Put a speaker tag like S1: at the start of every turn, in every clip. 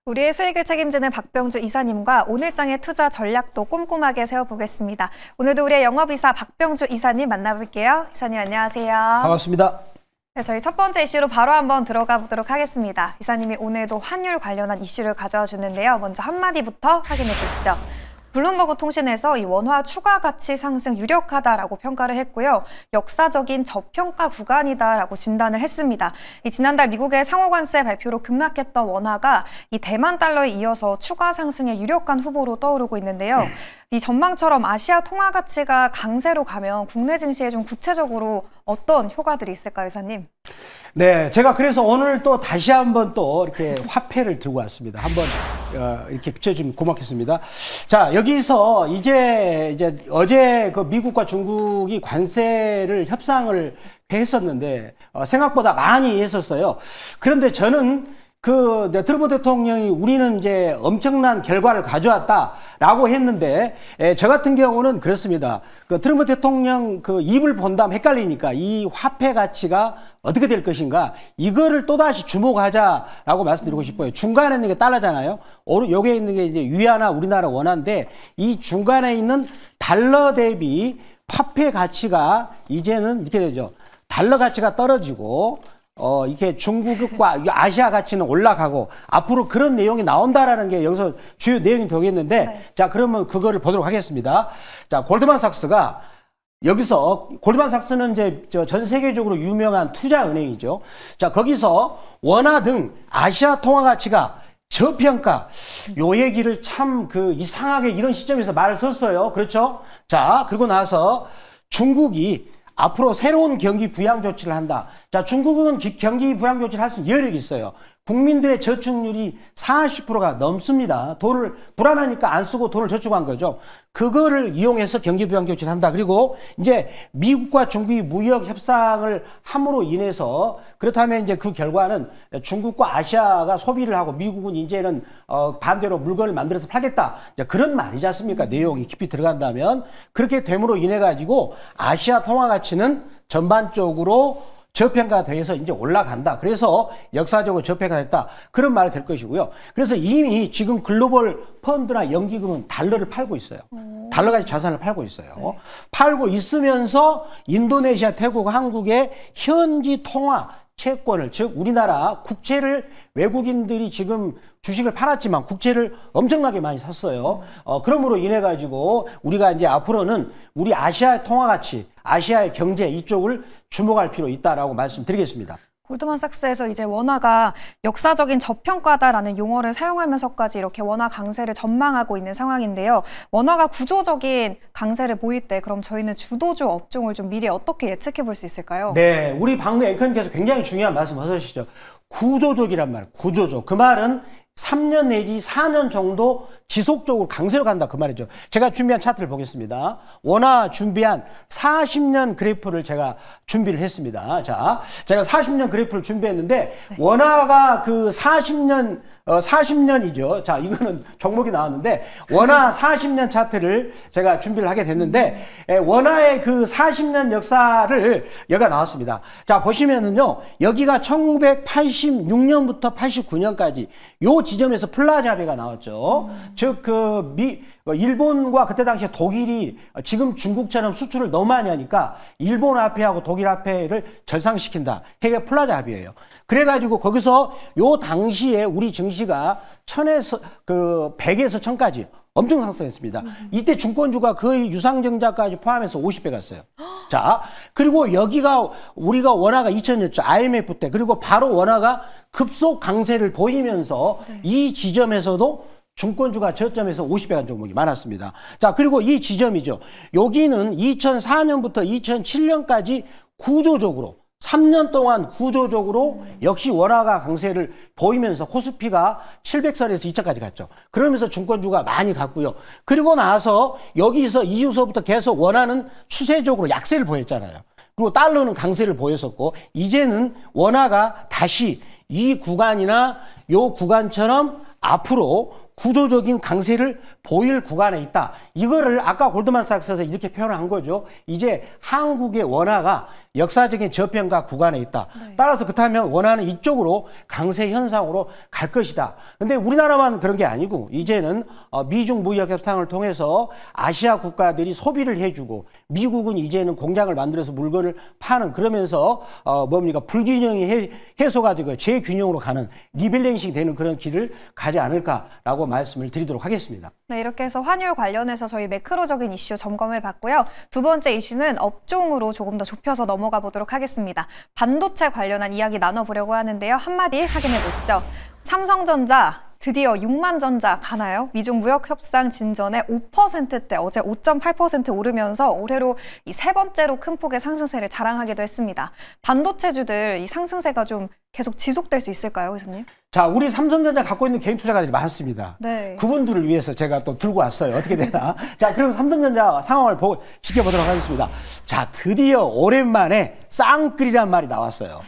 S1: 우리의 수익을 책임지는 박병주 이사님과 오늘장의 투자 전략도 꼼꼼하게 세워보겠습니다. 오늘도 우리의 영업이사 박병주 이사님 만나볼게요. 이사님 안녕하세요.
S2: 반갑습니다.
S1: 네, 저희 첫 번째 이슈로 바로 한번 들어가 보도록 하겠습니다. 이사님이 오늘도 환율 관련한 이슈를 가져와 주는데요. 먼저 한마디부터 확인해 주시죠. 블룸버그 통신에서 이 원화 추가 가치 상승 유력하다라고 평가를 했고요. 역사적인 저평가 구간이다라고 진단을 했습니다. 지난달 미국의 상호관세 발표로 급락했던 원화가 이 대만 달러에 이어서 추가 상승의 유력한 후보로 떠오르고 있는데요. 이 전망처럼 아시아 통화 가치가 강세로 가면 국내 증시에 좀 구체적으로 어떤 효과들이 있을까요, 이사님?
S2: 네, 제가 그래서 오늘 또 다시 한번 또 이렇게 화폐를 들고 왔습니다. 한번 이렇게 비춰주면 고맙겠습니다. 자, 여기서 이제 어제 그 미국과 중국이 관세를 협상을 했었는데 생각보다 많이 했었어요. 그런데 저는 트럼프 대통령이 우리는 이제 엄청난 결과를 가져왔다라고 했는데, 저 같은 경우는 그렇습니다. 트럼프 대통령 입을 본다면 헷갈리니까 이 화폐 가치가 어떻게 될 것인가, 이거를 또다시 주목하자라고 말씀드리고 싶어요. 중간에 있는 게 달러잖아요. 여기에 있는 게 이제 위안화, 우리나라 원화인데, 이 중간에 있는 달러 대비 화폐 가치가 이제는 이렇게 되죠. 달러 가치가 떨어지고, 이렇게 중국과 아시아 가치는 올라가고 앞으로 그런 내용이 나온다라는 게 여기서 주요 내용이 되겠는데, 네. 자, 그러면 그거를 보도록 하겠습니다. 자, 골드만삭스가 여기서, 골드만삭스는 이제 전 세계적으로 유명한 투자 은행이죠. 자, 거기서 원화 등 아시아 통화 가치가 저평가, 요 얘기를 참 이상하게 이런 시점에서 말을 썼어요. 그렇죠? 자, 그리고 나서 중국이 앞으로 새로운 경기 부양 조치를 한다. 자, 중국은 경기 부양 조치를 할 수 있는 여력이 있어요. 국민들의 저축률이 40%가 넘습니다. 돈을 불안하니까 안 쓰고 돈을 저축한 거죠. 그거를 이용해서 경기 부양 조치를 한다. 그리고 이제 미국과 중국이 무역 협상을 함으로 인해서, 그렇다면 이제 그 결과는 중국과 아시아가 소비를 하고 미국은 이제는 반대로 물건을 만들어서 팔겠다. 그런 말이지 않습니까? 내용이 깊이 들어간다면. 그렇게 됨으로 인해 가지고 아시아 통화 가치는 전반적으로 저평가돼서 이제 올라간다. 그래서 역사적으로 저평가됐다. 그런 말이 될 것이고요. 그래서 이미 지금 글로벌 펀드나 연기금은 달러를 팔고 있어요. 달러 가치 자산을 팔고 있어요. 네. 팔고 있으면서 인도네시아, 태국, 한국의 현지 통화 채권을, 즉 우리나라 국채를 외국인들이 지금 주식을 팔았지만 국채를 엄청나게 많이 샀어요. 그러므로 인해 가지고 우리가 이제 앞으로는 우리 아시아의 통화 가치, 아시아의 경제 이쪽을 주목할 필요 있다라고 말씀드리겠습니다.
S1: 골드만삭스에서 이제 원화가 역사적인 저평가다라는 용어를 사용하면서까지 이렇게 원화 강세를 전망하고 있는 상황인데요. 원화가 구조적인 강세를 보일 때 그럼 저희는 주도주 업종을 좀 미리 어떻게 예측해 볼 수 있을까요?
S2: 네, 우리 방금 앵커님께서 굉장히 중요한 말씀 하셨죠. 구조적이란 말, 구조적. 그 말은 3년 내지 4년 정도 지속적으로 강세로 간다, 그 말이죠. 제가 준비한 차트를 보겠습니다. 원화 준비한 40년 그래프를 제가 준비를 했습니다. 자, 제가 40년 그래프를 준비했는데, 원화가 40년이죠. 자, 이거는 종목이 나왔는데, 원화 40년 차트를 제가 준비를 하게 됐는데, 원화의 40년 역사를 여기가 나왔습니다. 자, 보시면은요, 여기가 1986년부터 89년까지 요 지점에서 플라자베가 나왔죠. 즉, 일본과 그때 당시에 독일이 지금 중국처럼 수출을 너무 많이 하니까 일본 화폐하고 독일 화폐를 절상시킨다. 이게 플라자 합의예요. 그래가지고 거기서 요 당시에 우리 증시가 100에서 1000까지 엄청 상승했습니다. 이때 증권주가 거의 유상증자까지 포함해서 50배 갔어요. 자, 그리고 여기가 우리가 원화가 2000년쯤 IMF 때, 그리고 바로 원화가 급속 강세를 보이면서 이 지점에서도 증권주가 저점에서 50배 간 종목이 많았습니다. 자, 그리고 이 지점이죠. 여기는 2004년부터 2007년까지 구조적으로 3년 동안 구조적으로 역시 원화가 강세를 보이면서 코스피가 700선에서 2000까지 갔죠. 그러면서 증권주가 많이 갔고요. 그리고 나서 여기서 이후서부터 계속 원화는 추세적으로 약세를 보였잖아요. 그리고 달러는 강세를 보였었고, 이제는 원화가 다시 이 구간이나 요 구간처럼 앞으로 구조적인 강세를 보일 구간에 있다. 이거를 아까 골드만삭스에서 이렇게 표현을 한 거죠. 이제 한국의 원화가 역사적인 저평가 구간에 있다.
S1: 네.
S2: 따라서 그렇다면 원화는 이쪽으로 강세 현상으로 갈 것이다. 근데 우리나라만 그런 게 아니고 이제는 미중 무역 협상을 통해서 아시아 국가들이 소비를 해주고 미국은 이제는 공장을 만들어서 물건을 파는 그러면서 뭡니까 불균형이 해소가 되고 재균형으로 가는 리밸런싱이 되는 그런 길을 가지 않을까라고 말씀을 드리도록 하겠습니다.
S1: 네, 이렇게 해서 환율 관련해서 저희 매크로적인 이슈 점검해 봤고요. 두 번째 이슈는 업종으로 조금 더 좁혀서 넘어가 보도록 하겠습니다. 반도체 관련한 이야기 나눠보려고 하는데요. 한마디 확인해 보시죠. 삼성전자 드디어 6만 전자 가나요? 미중 무역 협상 진전에 5%대 어제 5.8% 오르면서 올해로 이 세 번째로 큰 폭의 상승세를 자랑하기도 했습니다. 반도체주들 이 상승세가 좀 계속 지속될 수 있을까요, 의사님?
S2: 자, 우리 삼성전자 갖고 있는 개인 투자가들이 많습니다.
S1: 네.
S2: 그분들을 위해서 제가 또 들고 왔어요. 어떻게 되나? 자, 그럼 삼성전자 상황을 지켜보도록 하겠습니다. 자, 드디어 오랜만에 쌍끌이란 말이 나왔어요.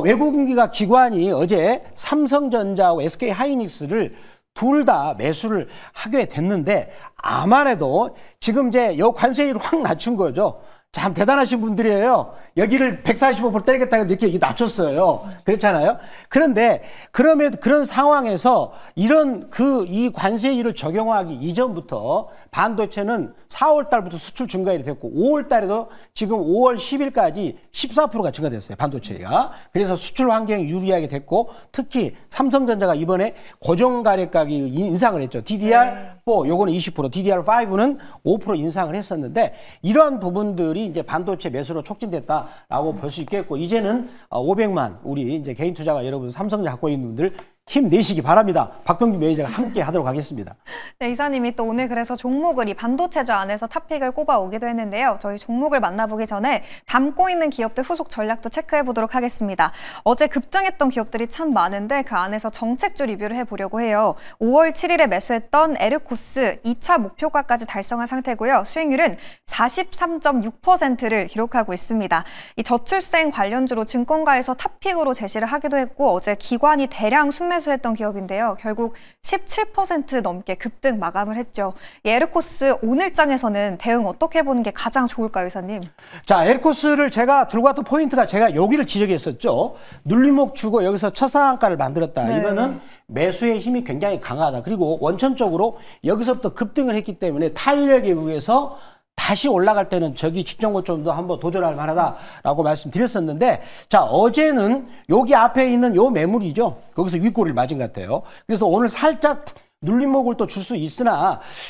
S2: 외국인기가 기관이 어제 삼성전자하고 SK 하이닉스를 둘 다 매수를 하게 됐는데 아무래도 지금 이제 요 관세율을 확 낮춘 거죠. 참 대단하신 분들이에요. 여기를 145% 때리겠다고 이렇게 낮췄어요. 그렇잖아요. 그런데 그런 상황에서 이 관세율을 적용하기 이전부터 반도체는 4월 달부터 수출 증가율이 됐고 5월 달에도 지금 5월 10일까지 14%가 증가됐어요. 반도체가. 그래서 수출 환경이 유리하게 됐고 특히 삼성전자가 이번에 고정가격 가격 인상을 했죠. DDR4 요거는 20%, DDR5는 5% 인상을 했었는데 이러한 부분들이 이제 반도체 매수로 촉진됐다라고 볼 수 있겠고 이제는 500만 우리 이제 개인 투자가 여러분 삼성전자 갖고 있는 분들 힘내시기 바랍니다. 박병규 매니저가 함께 하도록 하겠습니다.
S1: 네, 이사님이 또 오늘 그래서 종목을 이 반도체주 안에서 탑픽을 꼽아오기도 했는데요. 저희 종목을 만나보기 전에 담고 있는 기업들 후속 전략도 체크해 보도록 하겠습니다. 어제 급등했던 기업들이 참 많은데 그 안에서 정책주 리뷰를 해보려고 해요. 5월 7일에 매수했던 에르코스 2차 목표가까지 달성한 상태고요. 수익률은 43.6%를 기록하고 있습니다. 이 저출생 관련주로 증권가에서 탑픽으로 제시를 하기도 했고 어제 기관이 대량 순매수했던 기업인데요. 결국 17% 넘게 급등 마감을 했죠. 에르코스 오늘장에서는 대응 어떻게 보는 게 가장 좋을까요, 의사님?
S2: 자, 에르코스를 제가 들고 왔던 포인트가 제가 여기를 지적했었죠. 눌림목 주고 여기서 첫 상한가를 만들었다.
S1: 네.
S2: 이거는 매수의 힘이 굉장히 강하다. 그리고 원천적으로 여기서부터 급등을 했기 때문에 탄력에 의해서 다시 올라갈 때는 저기 직전 고점도 한번 도전할 만하다라고 말씀드렸었는데 자 어제는 여기 앞에 있는 요 매물이죠. 거기서 윗꼬리를 맞은 것 같아요. 그래서 오늘 살짝 눌림목을 또 줄 수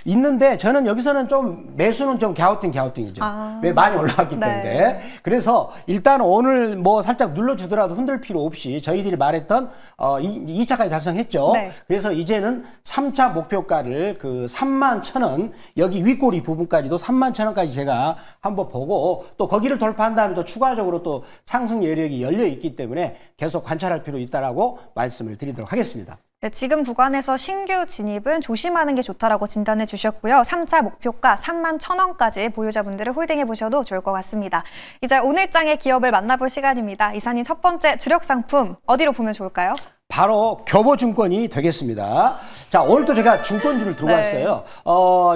S2: 있는데 저는 여기서는 좀 매수는 좀 갸우뚱이죠. 왜 많이 올라왔기 때문에.
S1: 네.
S2: 그래서 일단 오늘 뭐 살짝 눌러주더라도 흔들 필요 없이 저희들이 말했던 2차까지 달성했죠.
S1: 네.
S2: 그래서 이제는 3차 목표가를 그 31,000원 여기 윗꼬리 부분까지도 31,000원까지 제가 한번 보고 또 거기를 돌파한 다음에 또 추가적으로 또 상승 여력이 열려 있기 때문에 계속 관찰할 필요 있다라고 말씀을 드리도록 하겠습니다.
S1: 네, 지금 구간에서 신규 진입은 조심하는 게 좋다라고 진단해 주셨고요. 3차 목표가 31,000원까지 보유자분들을 홀딩해 보셔도 좋을 것 같습니다. 이제 오늘장의 기업을 만나볼 시간입니다. 이사님 첫 번째 주력 상품 어디로 보면 좋을까요?
S2: 바로 교보증권이 되겠습니다. 자, 오늘도 제가 증권주를 들고 왔어요.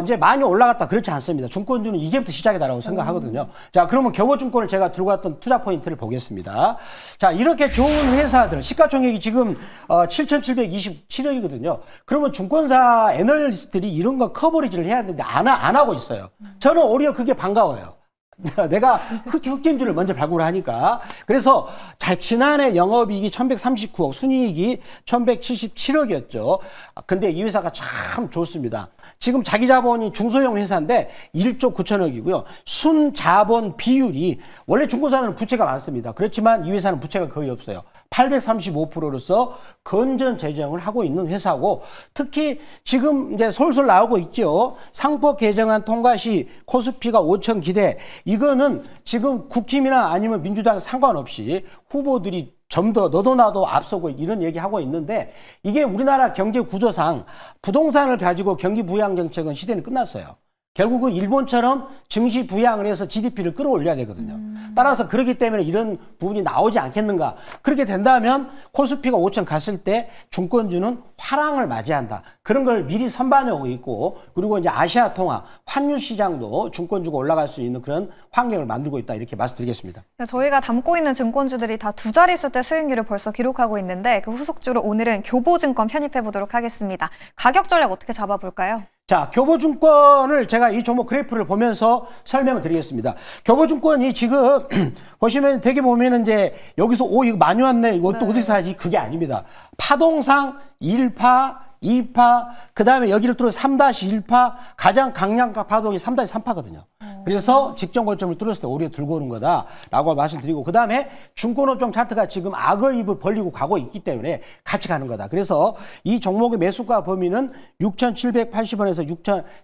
S2: 이제 많이 올라갔다 그렇지 않습니다. 증권주는 이제부터 시작이다라고 생각하거든요. 자, 그러면 교보증권을 제가 들고 왔던 투자 포인트를 보겠습니다. 자, 이렇게 좋은 회사들, 시가총액이 지금 7,727억이거든요. 그러면 증권사 애널리스트들이 이런 거 커버리지를 해야 되는데 안 하고 있어요. 저는 오히려 그게 반가워요. 내가 흑진주를 먼저 발굴을 하니까. 그래서 지난해 영업이익이 1,139억, 순이익이 1,177억이었죠. 근데 이 회사가 참 좋습니다. 지금 자기 자본이 중소형 회사인데 1조 9천억이고요. 순자본 비율이 원래 중고사는 부채가 많습니다. 그렇지만 이 회사는 부채가 거의 없어요. 835%로서 건전 재정을 하고 있는 회사고 특히 지금 이제 솔솔 나오고 있죠. 상법 개정안 통과 시 코스피가 5천 기대 이거는 지금 국힘이나 아니면 민주당 상관없이 후보들이 좀 더 너도 나도 앞서고 이런 얘기하고 있는데 이게 우리나라 경제 구조상 부동산을 가지고 경기 부양 정책은 시대는 끝났어요. 결국은 일본처럼 증시 부양을 해서 GDP를 끌어올려야 되거든요. 따라서 그렇기 때문에 이런 부분이 나오지 않겠는가. 그렇게 된다면 코스피가 5천 갔을 때 증권주는 화랑을 맞이한다. 그런 걸 미리 선반영하고 있고, 그리고 이제 아시아 통화, 환율 시장도 증권주가 올라갈 수 있는 그런 환경을 만들고 있다. 이렇게 말씀드리겠습니다.
S1: 저희가 담고 있는 증권주들이 다 두 자릿수대 수익률을 벌써 기록하고 있는데 그 후속주로 오늘은 교보증권 편입해 보도록 하겠습니다. 가격 전략 어떻게 잡아볼까요?
S2: 자, 교보증권을 제가 이 종목 그래프를 보면서 설명을 드리겠습니다. 교보증권이 지금 보시면 되게 보면은 이제 여기서 이거 많이 왔네. 이것도 어디서 사야지? 그게 아닙니다. 파동상 1파, 2파, 그 다음에 여기를 뚫어서 3-1파, 가장 강량가 파동이 3-3파거든요. 그래서 직전 고점을 뚫었을 때 오히려 들고 오는 거다라고 말씀드리고, 그 다음에 중고노병 차트가 지금 악어 입을 벌리고 가고 있기 때문에 같이 가는 거다. 그래서 이 종목의 매수가 범위는 6,780원에서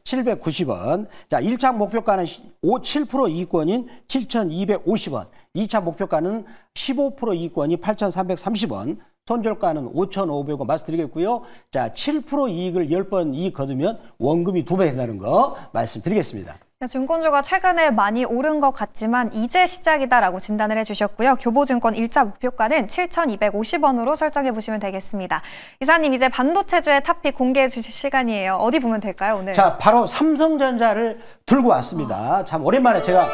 S2: 6,790원. 자, 1차 목표가는 7% 이익권인 7,250원. 2차 목표가는 15% 이익권이 8,330원. 손절가는 5,500원 말씀드리겠고요. 자, 7% 이익을 10번 이익 거두면 원금이 2배 된다는 거 말씀드리겠습니다.
S1: 증권주가 최근에 많이 오른 것 같지만 이제 시작이다라고 진단을 해주셨고요. 교보증권 1차 목표가는 7,250원으로 설정해 보시면 되겠습니다. 이사님, 이제 반도체주의 탑픽 공개해 주실 시간이에요. 어디 보면 될까요, 오늘?
S2: 자, 바로 삼성전자를 들고 왔습니다. 참 오랜만에 제가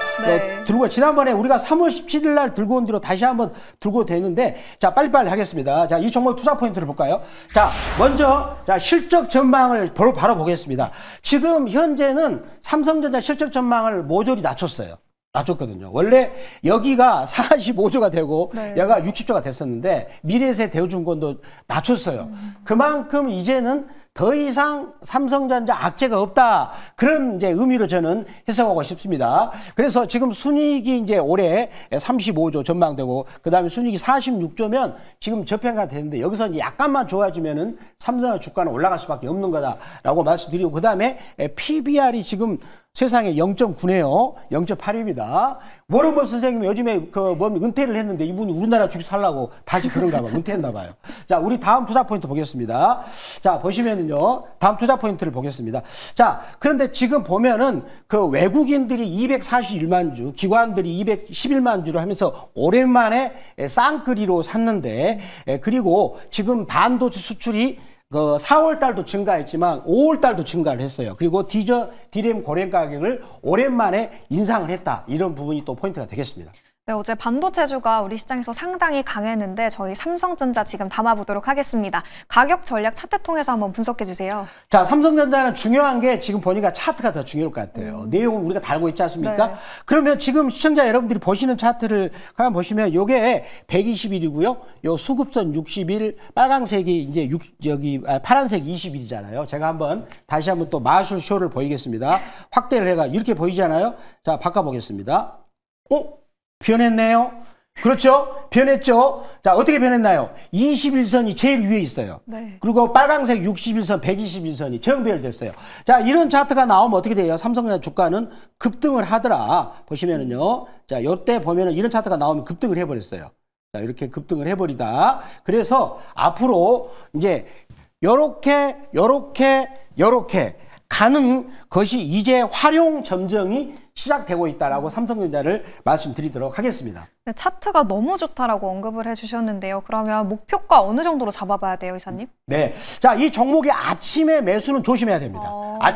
S2: 들고, 지난번에 우리가 3월 17일 날 들고 온 뒤로 다시 한번 들고 되는데, 자, 빨리빨리 하겠습니다. 자, 이 종목 투자 포인트를 볼까요? 자, 먼저, 자, 실적 전망을 바로 보겠습니다. 지금 현재는 삼성전자 실적 전망을 모조리 낮췄거든요. 원래 여기가 45조가 되고 여기가 60조가 됐었는데 미래세 대우증권도 낮췄어요. 그만큼 이제는 더 이상 삼성전자 악재가 없다. 그런 이제 의미로 저는 해석하고 싶습니다. 그래서 지금 순이익이 이제 올해 35조 전망되고, 그 다음에 순이익이 46조면 지금 저평가 되는데, 여기서 이제 약간만 좋아지면은 삼성전자 주가는 올라갈 수밖에 없는 거다라고 말씀드리고, 그 다음에 PBR이 지금 세상에 0.9네요. 0.8입니다. 워런 버핏 선생님이 요즘에 은퇴를 했는데 이분이 우리나라 주식 살라고 다시 그런가 봐요. 은퇴했나 봐요. 자, 우리 다음 투자 포인트 보겠습니다. 자, 보시면은요. 다음 투자 포인트를 보겠습니다. 자, 그런데 지금 보면은 그 외국인들이 241만 주, 기관들이 211만 주를 하면서 오랜만에 쌍끌이로 샀는데, 그리고 지금 반도체 수출이 4월 달도 증가했지만 5월 달도 증가를 했어요. 그리고 디램 고래 가격을 오랜만에 인상을 했다. 이런 부분이 또 포인트가 되겠습니다.
S1: 네, 어제 반도체주가 우리 시장에서 상당히 강했는데 저희 삼성전자 지금 담아보도록 하겠습니다. 가격 전략 차트 통해서 한번 분석해 주세요.
S2: 자, 삼성전자는 중요한 게 지금 보니까 차트가 더 중요할 것 같아요. 내용은 우리가 다 알고 있지 않습니까? 네. 그러면 지금 시청자 여러분들이 보시는 차트를 한번 보시면 요게 120일이고요. 요 수급선 60일, 빨강색이 이제 파란색 20일이잖아요. 제가 한번 다시 한번 또 마술 쇼를 보이겠습니다. 확대를 해가 이렇게 보이잖아요. 자, 바꿔보겠습니다. 변했네요. 그렇죠? 변했죠? 자, 어떻게 변했나요? 21선이 제일 위에 있어요. 네. 그리고 빨강색 61선, 121선이 정배열됐어요. 자, 이런 차트가 나오면 어떻게 돼요? 삼성전자 주가는 급등을 하더라. 보시면은요. 자, 요때 보면은 이런 차트가 나오면 급등을 해버렸어요. 자, 이렇게 급등을 해버리다. 그래서 앞으로 이제 요렇게 가는 것이 이제 활용 점정이 시작되고 있다라고 삼성전자를 말씀드리도록 하겠습니다.
S1: 네, 차트가 너무 좋다라고 언급을 해주셨는데요. 그러면 목표가 어느 정도로 잡아봐야 돼요, 이사님?
S2: 네, 자, 이 종목의 아침에 매수는 조심해야 됩니다.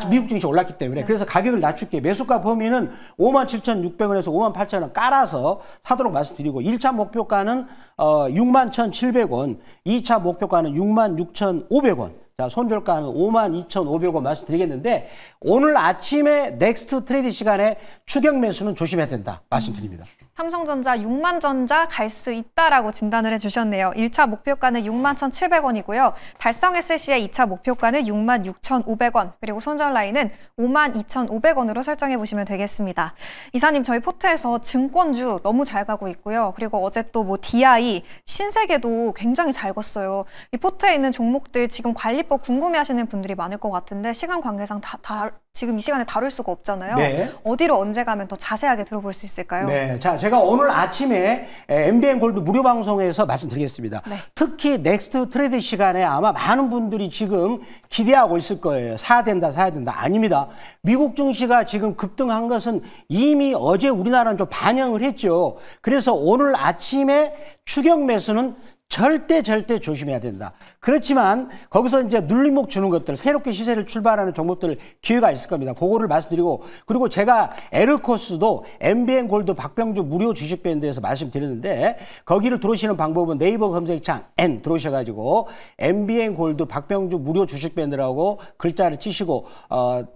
S2: 미국 증시 올랐기 때문에. 네. 그래서 가격을 낮출게요. 매수가 범위는 57,600원에서 58,000원 깔아서 사도록 말씀드리고, 1차 목표가는 61,700원, 2차 목표가는 66,500원. 자, 손절가는 52,500원 말씀드리겠는데, 오늘 아침에 넥스트 트레이드 시간에 추격 매수는 조심해야 된다 말씀드립니다.
S1: 삼성전자 6만 전자 갈 수 있다라고 진단을 해주셨네요. 1차 목표가는 61,700원이고요. 달성했을 시에 2차 목표가는 66,500원, 그리고 손절 라인은 52,500원으로 설정해 보시면 되겠습니다. 이사님, 저희 포트에서 증권주 너무 잘 가고 있고요. 그리고 어제 또 DI, 신세계도 굉장히 잘 걷어요. 이 포트에 있는 종목들 지금 관리법 궁금해하시는 분들이 많을 것 같은데 시간 관계상 다 지금 이 시간에 다룰 수가 없잖아요.
S2: 네.
S1: 어디로 언제 가면 더 자세하게 들어볼 수 있을까요?
S2: 네, 자, 제가 오늘 아침에 MBN 골드 무료 방송에서 말씀드리겠습니다.
S1: 네.
S2: 특히 넥스트 트레이드 시간에 아마 많은 분들이 지금 기대하고 있을 거예요. 사야 된다, 사야 된다. 아닙니다. 미국 증시가 지금 급등한 것은 이미 어제 우리나라는 좀 반영을 했죠. 그래서 오늘 아침에 추격 매수는 절대 조심해야 된다. 그렇지만 거기서 이제 눌림목 주는 것들, 새롭게 시세를 출발하는 종목들 기회가 있을 겁니다. 그거를 말씀드리고, 그리고 제가 에르코스도 MBN 골드 박병주 무료 주식밴드에서 말씀드렸는데, 거기를 들어오시는 방법은 네이버 검색창 N 들어오셔가지고 MBN 골드 박병주 무료 주식밴드라고 글자를 치시고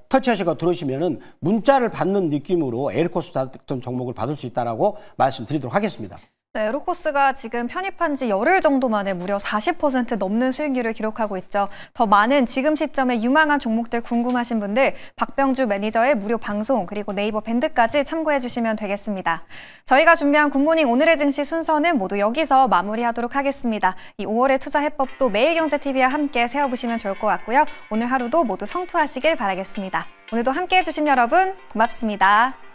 S2: 터치하시고 들어오시면은 문자를 받는 느낌으로 에르코스 다득점 종목을 받을 수 있다라고 말씀드리도록 하겠습니다.
S1: 네, 에르코스가 지금 편입한 지 열흘 정도 만에 무려 40% 넘는 수익률을 기록하고 있죠. 더 많은 지금 시점에 유망한 종목들 궁금하신 분들 박병주 매니저의 무료 방송 그리고 네이버 밴드까지 참고해 주시면 되겠습니다. 저희가 준비한 굿모닝 오늘의 증시 순서는 모두 여기서 마무리하도록 하겠습니다. 이 5월의 투자 해법도 매일경제TV와 함께 세워보시면 좋을 것 같고요. 오늘 하루도 모두 성투하시길 바라겠습니다. 오늘도 함께해 주신 여러분 고맙습니다.